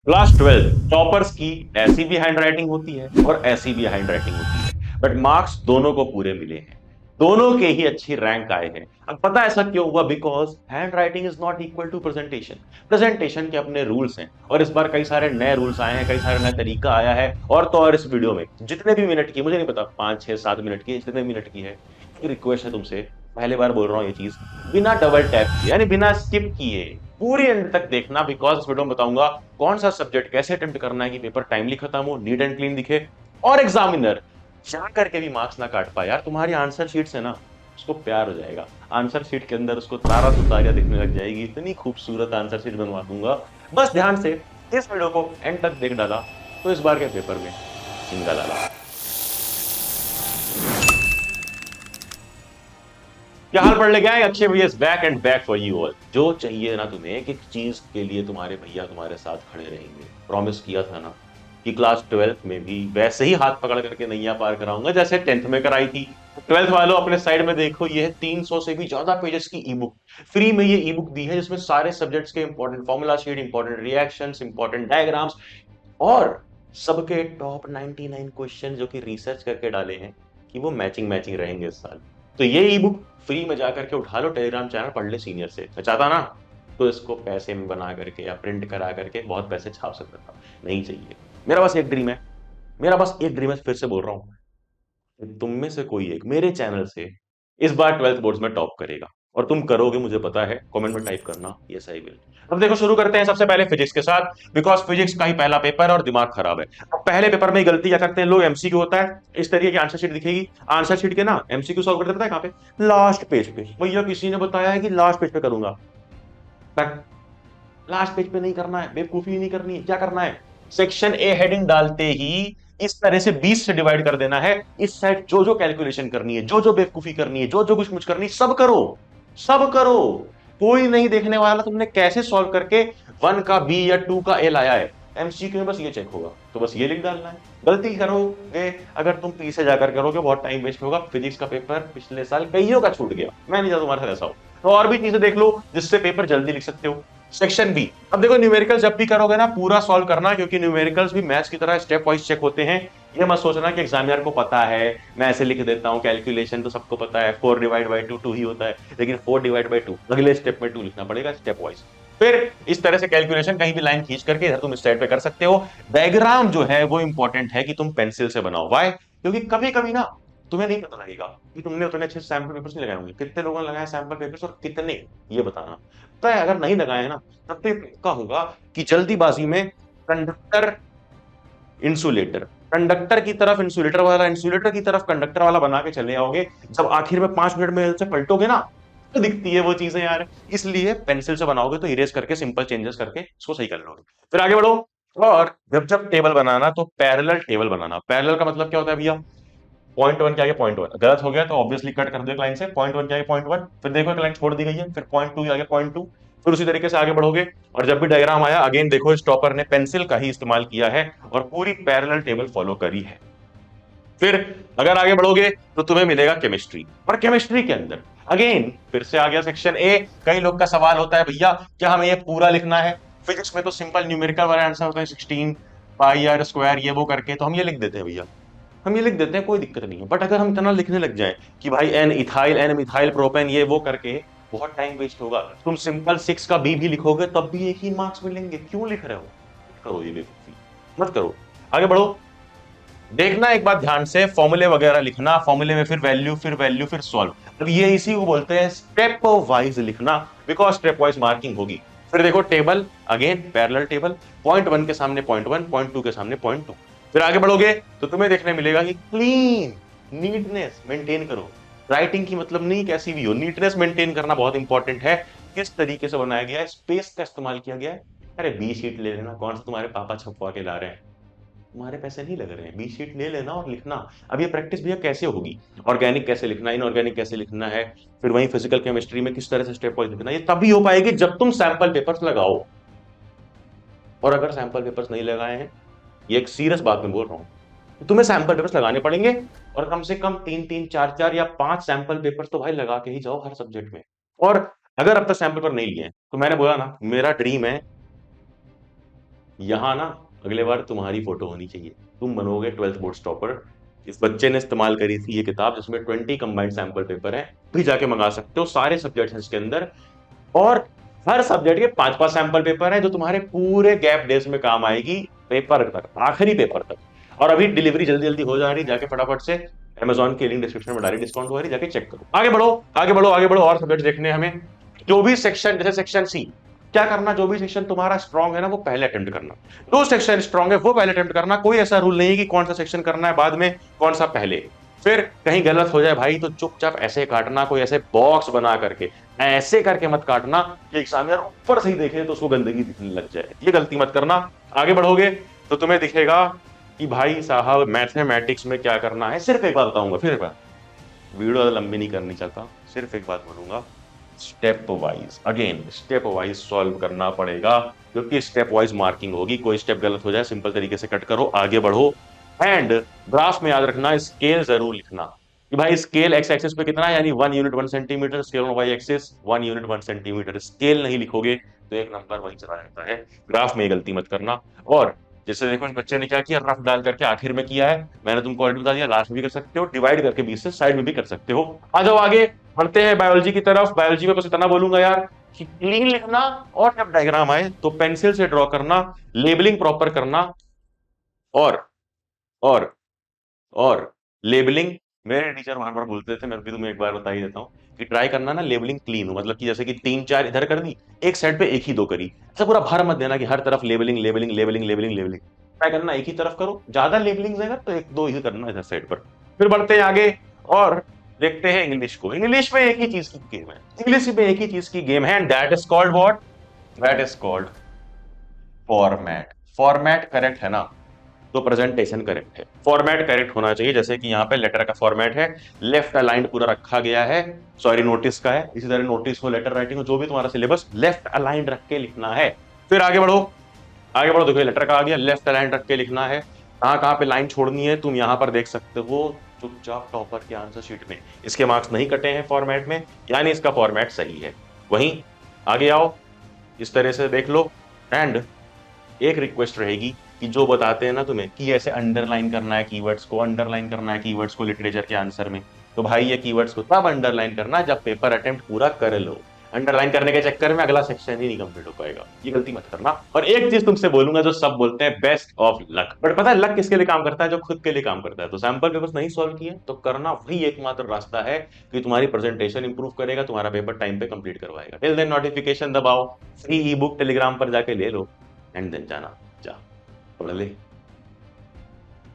Class 12 toppers की ऐसी भी हैंड राइटिंग होती है और ऐसी भी हैंड राइटिंग होती है, बट मार्क्स दोनों को पूरे मिले हैं। दोनों के ही अच्छी रैंक आए हैं। अब पता है ऐसा क्यों हुआ? Because hand writing is not equal to presentation. Presentation के अपने रूल्स हैं और इस बार कई सारे नए रूल्स आए हैं, कई सारे नया तरीका आया है। और तो और इस वीडियो में जितने भी मिनट की, मुझे नहीं पता 5 6 7 मिनट की, जितने मिनट की है, रिक्वेस्ट है तुमसे, पहली बार बोल रहा हूँ ये चीज, बिना डबल टैप किए यानी बिना स्किप किए पूरी एंड तक देखना। बिकॉज इस वीडियो में बताऊंगा कौन सा सब्जेक्ट कैसे अटेम्प्ट करना है कि पेपर टाइमली खत्म हो, नीट एंड क्लीन दिखे, और एग्जामिनर जा करके भी मार्क्स ना काट पाए। यार तुम्हारी आंसर शीट से ना उसको प्यार हो जाएगा, आंसर शीट के अंदर उसको तारा सुतारिया दिखने लग जाएगी। इतनी खूबसूरत आंसर शीट बनवा दूंगा, बस ध्यान से इस वीडियो को एंड तक देख डाला तो इस बार के पेपर में चिंगा डाला। क्या हाल पढ़ लेके आए? अक्षय भैया is back and back for you all. जो चाहिए ना तुम्हें कि चीज के लिए तुम्हारे भैया तुम्हारे साथ खड़े रहेंगे, प्रॉमिस किया था ना कि क्लास 12th में भी वैसे ही हाथ पकड़ करके नैया पार कराऊंगा जैसे 10th में कराई थी। 12th वालों अपने साइड में देखो, ये है 300 से भी ज्यादा पेजेस की ई बुक। फ्री में ये ई बुक दी है जिसमें सारे सब्जेक्ट्स के important formula sheet, important reactions, important diagrams और सबके टॉप 99 क्वेश्चन जो कि रिसर्च करके डाले हैं कि वो मैचिंग मैचिंग रहेंगे इस साल। तो ये ई बुक फ्री में जाकर के उठा लो, टेलीग्राम चैनल पढ़ ले सीनियर से। मैं चाहता ना तो इसको पैसे में बना करके या प्रिंट करा करके बहुत पैसे छाप सकता था, नहीं चाहिए। मेरा बस एक ड्रीम है, मेरा बस एक ड्रीम है, फिर से बोल रहा हूँ, तुम में से कोई एक मेरे चैनल से इस बार 12th बोर्ड्स में टॉप करेगा। और तुम करोगे मुझे पता है, कमेंट में टाइप करना यस आई विल। अब देखो शुरू करते हैं सबसे पहले फिजिक्स के साथ, बिकॉज फिजिक्स का ही पहला पेपर और दिमाग खराब है। अब पहले पेपर में ही गलती क्या करते हैं लोग, एमसीक्यू होता है, इस तरीके की आंसर शीट दिखेगी, आंसर शीट के ना एमसीक्यू सॉल्व करते पता है कहाँ पे? लास्ट पेज पे। भैया किसी ने बताया है कि लास्ट पेज पे करूंगा? लास्ट पेज पे नहीं करना है, बेवकूफी नहीं करनी है। क्या करना है? सेक्शन ए हेडिंग डालते ही इस तरह से 20 से डिवाइड कर देना है। इस साइड जो जो कैलकुलेशन करनी है, जो जो बेवकूफी करनी है, जो जो कुछ मुझ करनी है, सब करो, सब करो। कोई नहीं देखने वाला तुमने कैसे सॉल्व करके 1 का बी या 2 का ए लाया है। एमसीक्यू में बस ये चेक होगा, तो बस ये लिख डालना है। गलती करोगे अगर तुम पी से जाकर करोगे, बहुत टाइम वेस्ट होगा। फिजिक्स का पेपर पिछले साल कईयों का छूट गया, मैं नहीं चाहता तुम्हारे साथ ऐसा हो। तो और भी चीजें देख लो जिससे पेपर जल्दी लिख सकते हो। सेक्शन बी, अब देखो न्यूमेरिकल जब भी करोगे ना पूरा सॉल्व करना, क्योंकि न्यूमेरिकल्स भी मैथ्स की तरह स्टेप वाइज चेक होते हैं। ये मत सोचना कि एग्जामिनर को पता है, मैं ऐसे लिख देता हूँ, कैलकुलेशन तो सबको पता है, 4 डिवाइड बाई 2 2 ही होता है, लेकिन 4 डिवाइड बाई 2 अगले स्टेप में 2 लिखना पड़ेगा स्टेप वाइज। फिर इस तरह से कैलकुलेशन कहीं भी लाइन खींच करके इधर तुम इस साइड पे कर सकते हो। डायग्राम जो है वो इंपॉर्टेंट है कि तुम पेंसिल से बनाओ। वाई? क्योंकि कभी कभी ना तुम्हें नहीं पता लगेगा कि तुमने उतने अच्छे सैंपल पेपर्स नहीं लगाए होंगे। कितने लोगों ने लगाए सैंपल पेपर्स और कितने, ये बताना। तो अगर नहीं लगाए ना तब तो ये पक्का होगा कि जल्दीबाजी में कंडक्टर इंसुलेटर, कंडक्टर की तरफ इंसुलेटर वाला, इंसुलेटर की तरफ कंडक्टर वाला बना के चले आओगे। जब आखिर में 5 मिनट में से पलटोगे ना तो दिखती है वो चीजें यार। इसलिए पेंसिल से बनाओगे तो इरेज करके सिंपल चेंजेस करके इसको सही कर लोगे। फिर आगे बढ़ो। और जब जब टेबल बनाना तो पैरेलल टेबल बनाना। पैरेलल का मतलब क्या होता है भैया? पॉइंट वन के आगे पॉइंट वन गलत हो गया तो ऑब्वियसली कट कर दो एक लाइन से, पॉइंट वन के आगे पॉइंट वन, फिर देखो एक लाइन छोड़ दी गई है, फिर पॉइंट टू के आगे पॉइंट टू, फिर उसी तरीके से आगे बढ़ोगे। और जब भी डायग्राम आया अगेन देखो स्टॉपर ने पेंसिल का ही इस्तेमाल किया है और पूरी पैरेलल टेबल फॉलो करी है। फिर अगर आगे बढ़ोगे तो तुम्हें मिलेगा केमिस्ट्री, और केमिस्ट्री के अंदर अगेन फिर से आ गया सेक्शन ए। कई लोग का सवाल होता है भैया क्या हमें ये पूरा लिखना है? फिजिक्स में तो सिंपल न्यूमेरिकल वाला आंसर होता है 16 पाई आर स्क्वायर, ये वो करके तो हम ये लिख देते हैं भैया, हम ये लिख देते हैं, कोई दिक्कत नहीं है। बट अगर हम इतना लिखने लग जाएं कि भाई N ethyl N methyl propane ये वो करके, बहुत टाइम वेस्ट होगा। तुम सिंपल 6 का बी भी लिखोगे तब भी एक ही मार्क्स मिलेंगे, क्यों लिख रहे हो? मत करो ये बेवकूफी, मत करो। आगे बढ़ो। देखना एक बात ध्यान से, फॉर्मूले वगैरह लिखना, फॉर्मूले में फिर वैल्यू फिर वैल्यू फिर सॉल्व। अब ये इसी को बोलते हैं स्टेप वाइज लिखना, बिकॉज स्टेप वाइज मार्किंग होगी। फिर देखो table, again parallel table, point one के सामने पॉइंट वन, पॉइंट टू के सामने पॉइंट टू। फिर आगे बढ़ोगे तो तुम्हें देखने मिलेगा कि क्लीन, नीटनेस मेंटेन करो। राइटिंग की मतलब नहीं कैसी भी हो, नीटनेस मेंटेन करना बहुत इंपॉर्टेंट है। किस तरीके से बनाया गया है, स्पेस का इस्तेमाल किया गया है। अरे बी शीट ले लेना, कौन सा तुम्हारे पापा छपवा के ला रहे हैं? तुम्हारे पैसे नहीं लग रहे हैं, बी शीट ले लेना और लिखना। अब ये प्रैक्टिस भैया कैसे होगी? ऑर्गेनिक कैसे लिखना है, इनऑर्गेनिक कैसे लिखना है, फिर वहीं फिजिकल केमिस्ट्री में किस तरह से स्टेप वाइज लिखना है, ये तभी हो पाएगी जब तुम सैंपल पेपर्स लगाओ। और अगर सैंपल पेपर्स नहीं लगाए हैं, ये एक सीरियस बात मैं बोल रहा हूं, तुम्हें सैंपल पेपर्स लगाने पड़ेंगे। और कम से कम 3 3 4 4 या 5 सैंपल पेपर्स तो भाई लगा के ही जाओ हर सब्जेक्ट में। और अगर अब तक सैंपल पेपर नहीं लिए हैं तो मैंने बोला ना, मेरा ड्रीम है यहाँ ना अगले बार तुम्हारी फोटो होनी चाहिए, तुम बनोगे 12th बोर्ड टॉपर। इस बच्चे ने इस्तेमाल करी थी ये किताब जिसमें 20 कंबाइंड सैंपल पेपर है, भी जाके मंगा सकते हो, सारे सब्जेक्ट्स हैं इसके अंदर। और हर सब्जेक्ट के 5-5 सैंपल पेपर है जो तुम्हारे पूरे गैप डेज में काम आएगी, पेपर तक, आखिरी पेपर तक। और अभी डिलीवरी जल्दी जल्दी हो जा रही, जाके फटाफट से अमेजोन के लिंक डिस्क्रिप्शन में डायरेक्ट डिस्काउंट हो रही, जाके चेक करो। आगे बढ़ो, आगे बढ़ो, आगे बढ़ो, और सब्जेक्ट देखने हैं हमें। जो भी सेक्शन, जैसे सेक्शन सी, क्या करना, जो भी सेक्शन तुम्हारा स्ट्रांग है ना वो पहले अटेम्प्ट करना। जो सेक्शन स्ट्रांग है वो पहले अटेम्प्ट करना, कोई ऐसा रूल नहीं है कि कौन सा सेक्शन करना है बाद में, कौन सा पहले। फिर कहीं गलत हो जाए भाई तो चुपचाप ऐसे काटना, कोई ऐसे बॉक्स बना करके, ऐसे करके मत काटना कि एग्जामिनर ऊपर से ही देखे तो उसको गंदगी दिखने लग जाए, ये गलती मत करना। आगे बढ़ोगे तो तुम्हें दिखेगा कि भाई साहब मैथमेटिक्स में क्या करना है। सिर्फ एक बात बताऊंगा, फिर एक बार, वीडियो लंबी नहीं करनी चाहता, सिर्फ एक बात बोलूंगा, step wise, again step wise solve करना पड़ेगा, क्योंकि स्टेप वाइज मार्किंग होगी। कोई स्टेप गलत हो जाए सिंपल तरीके से कट करो, आगे बढ़ो। एंड ग्राफ में याद रखना, स्केल जरूर लिखना कि भाई स्केल एक्स एक्सिस पे कितना है, यानी 1 unit 1 centimetre, scale on Y axis 1 unit 1 centimetre. Scale नहीं लिखोगे तो एक नंबर वहीं चला जाता है। ग्राफ में ये गलती मत करना। और जैसे देखो इस बच्चे ने क्या किया, रफ डाल करके आखिर में किया है, मैंने तुमको ऑलरेडी बता दिया, लास्ट में भी कर सकते हो, डिवाइड करके 20 से साइड में भी कर सकते हो। आ जाओ आगे बढ़ते हैं बायोलॉजी की तरफ। बायोलॉजी में बस इतना बोलूंगा यार कि क्लीन लिखना, और जब डायग्राम आए तो पेंसिल से ड्रॉ करना, लेबलिंग प्रॉपर करना। और और और लेबलिंग, मेरे टीचर बार बार बोलते थे, मैं भी तुम्हें एक बार बता ही देता हूँ कि ट्राई करना ना लेबलिंग क्लीन हो, मतलब कि जैसे कि 3-4 इधर कर दी, एक साइड पे एक ही 2 करी, ऐसा पूरा भर मत देना कि हर तरफ labelling labelling labelling labelling labelling. Try करना एक ही तरफ करो, ज्यादा लेबलिंग है तो 1-2 ही करना इधर साइड पर। फिर बढ़ते हैं आगे और देखते हैं इंग्लिश को। इंग्लिश में एक ही चीज की गेम है, इंग्लिश में एक ही चीज की गेम है, and that is called what, that is called format. Format correct है ना, तो प्रेजेंटेशन करेक्ट है। फॉर्मेट करेक्ट होना चाहिए, जैसे कि यहाँ पे लेटर का फॉर्मेट है, लेफ्ट अलाइंड पूरा रखा गया है, सॉरी नोटिस का है, इसी तरह नोटिस हो, लेटर राइटिंग हो, जो भी तुम्हारा सिलेबस, लेफ्ट अलाइंड रख के लिखना है। फिर आगे बढ़ो, आगे बढ़ो, देखो लेटर का आ गया, लेफ्ट अलाइंड रख के लिखना है। कहाँ कहाँ पे लाइन छोड़नी है तुम यहाँ पर देख सकते हो, चुपचाप टॉपर के आंसर शीट में। इसके मार्क्स नहीं कटे हैं फॉर्मेट में, यानी इसका फॉर्मेट सही है। वहीं आगे आओ, इस तरह से देख लो। एंड एक रिक्वेस्ट रहेगी कि जो बताते हैं ना तुम्हें कि ऐसे अंडरलाइन करना है कीवर्ड्स को, अंडरलाइन करना है कीवर्ड्स को लिटरेचर के आंसर में, तो भाई ये कीवर्ड्स को तब अंडरलाइन करना जब पेपर अटेम्प्ट पूरा कर लो। अंडरलाइन करने के चक्कर में अगला सेक्शन ही नहीं कंप्लीट हो पाएगा, ये गलती मत करना। और एक चीज तुमसे बोलूंगा जो सब बोलते हैं, बेस्ट ऑफ लक, बट पता है लक किसके लिए काम करता है, जो खुद के लिए काम करता है। तो सैंपल पेपर्स नहीं सॉल्व किए तो करना वही एकमात्र रास्ता है कि तुम्हारी प्रेजेंटेशन इंप्रूव करेगा, तुम्हारा पेपर टाइम पे कंप्लीट करवाएगा। टिल देन नोटिफिकेशन दबाओ, फ्री ई बुक टेलीग्राम पर जाके ले लो, एंड देन जाना, जा पढ़ ले।